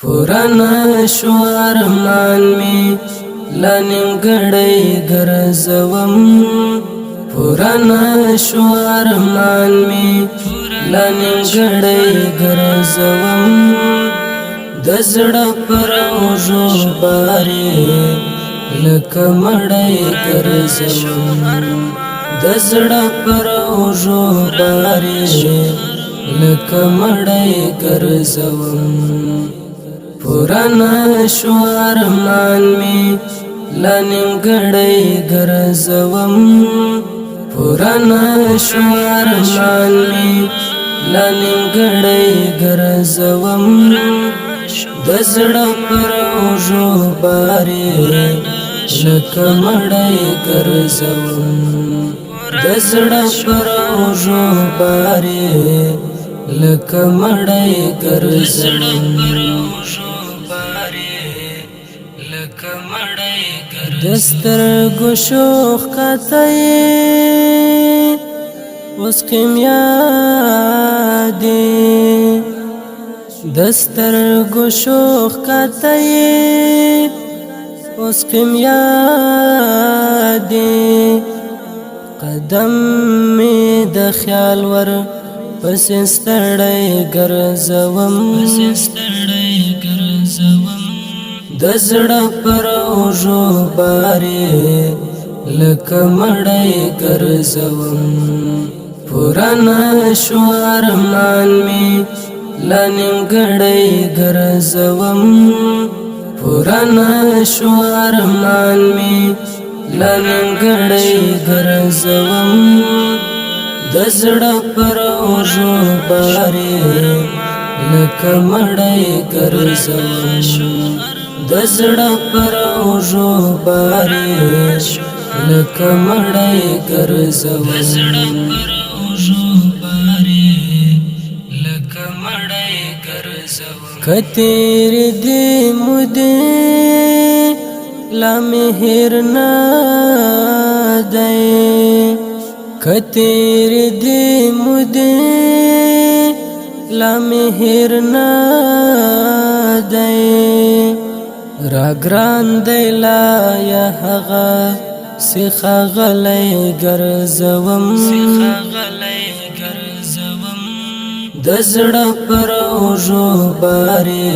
पुराना شو ارمان می لانیم گڑی گرزوم पुराنا شو ارمان می لانیم گڑی گرزوم دزړه پر اوجو باري لکه مړی ګرځوم دزړه پر اوجو باري لکه مړی ګرځوم पुराना شو ارمان می لانیم گڑی گرزوم पुराना شو ارمان می لانیم گڑی گرزوم دزړه پر اوجو باري لکه مړی ګرځوم دزړه پر اوجو باري لکه مړی ګرځوم دسترګو شوخ کتای اوس کیمیا دی دسترګو شوخ کتای اوس کیمیا دی قدم می د خیال ور پس ستړی ګرځوم دزړه پر اوجو باري لکه مړی ګرځوم पुराना شو ارمان می لانیم گڑی گرزوم पुराना شو ارمان می لانیم گڑی گرزوم دزړه پر اوجو باري لکه مړی ګرځوم دزړه پر اوجو باري لکه مړی ګرځوم کتیر دی مودې لا مهر نه دی کتیر دی مودې لا مهر نه دی را ګران دی لا یا هغه سیخه غلی ګرځوم دزړه پر اوجو باري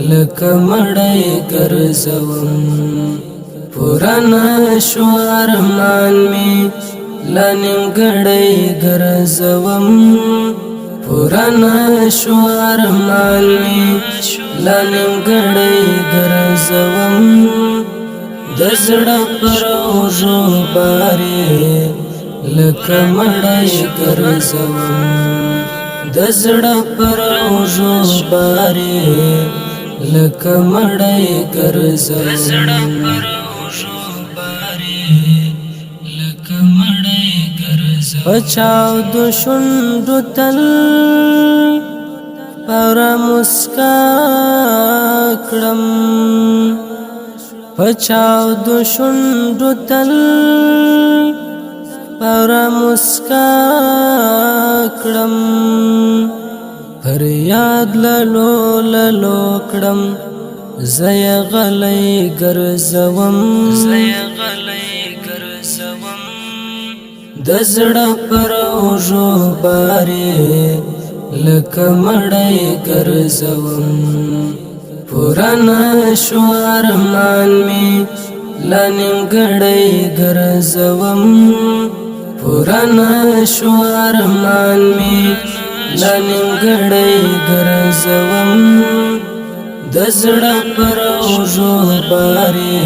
لکه مړی ګرځوم पुराना شو ارمان می لانیم گڑی گرزوم पुराना شو ارمان می لانیم گڑی گرزوم دزړه پر اوجو باري لکه مړی ګرځوم دزړه پر اوجو باري لکه مړی ګرځوم پچاو د شونډو تل پر مسکا کړم پچاو د شونډو تل پر مسکا کړم پر یاد للو للو کړم زای غلی ګرځوم دزړه پر اوجو باري لکه مړی ګرځوم पुराना شو ارمان می لانیم گڑی گرزوم पुराना شو ارمان می لانیم گڑی گرزوم دزړه پر اوجو باري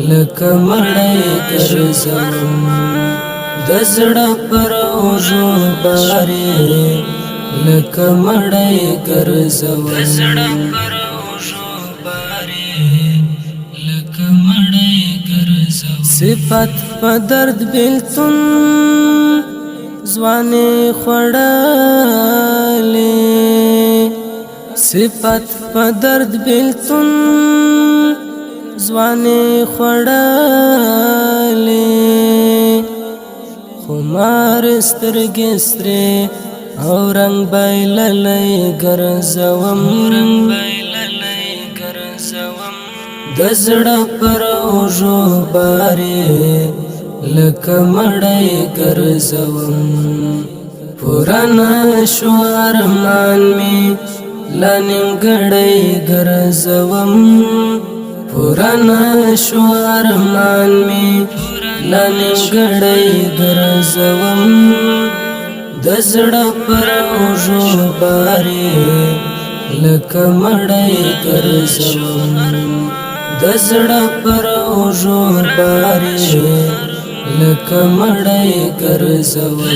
لکه مړی ګرځوم دزړه پر اوجو باري لکه مړی ګرځوم صفت په درد بیلتون ځواني خړلې صفت په درد بیلتون ځواني خړلې خمار سترګې سترې او رنگ بایللې ګرځوم د زړه پر اوږو بارې لکه مړی ګرځوم پوره نشو ارمان مې لا نیمګړی ګرځوم پوره نشو ارمان مې لا نیمګړی ګرځوم د زړه پر اوږو بارې لکه مړی ګرځوم د زړه پر اوږو بارې لکه مړی ګرځوم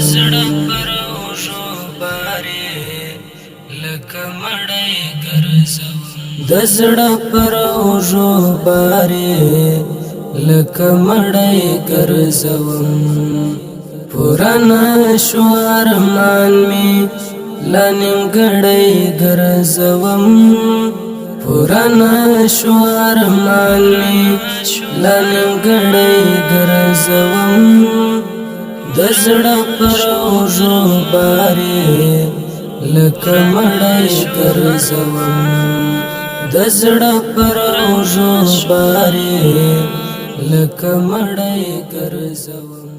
د زړه پر اوږو بارې لکه مړی ګرځوم پوره نشو ارمان مې لا نیمګړی ګرځوم پوره نشو ارمان مې لا نیمګړی ګرځوم د زړه پر اوږو بارې لکه مړی ګرځوم د زړه پر اوږو بارې لکه مړی ګرځوم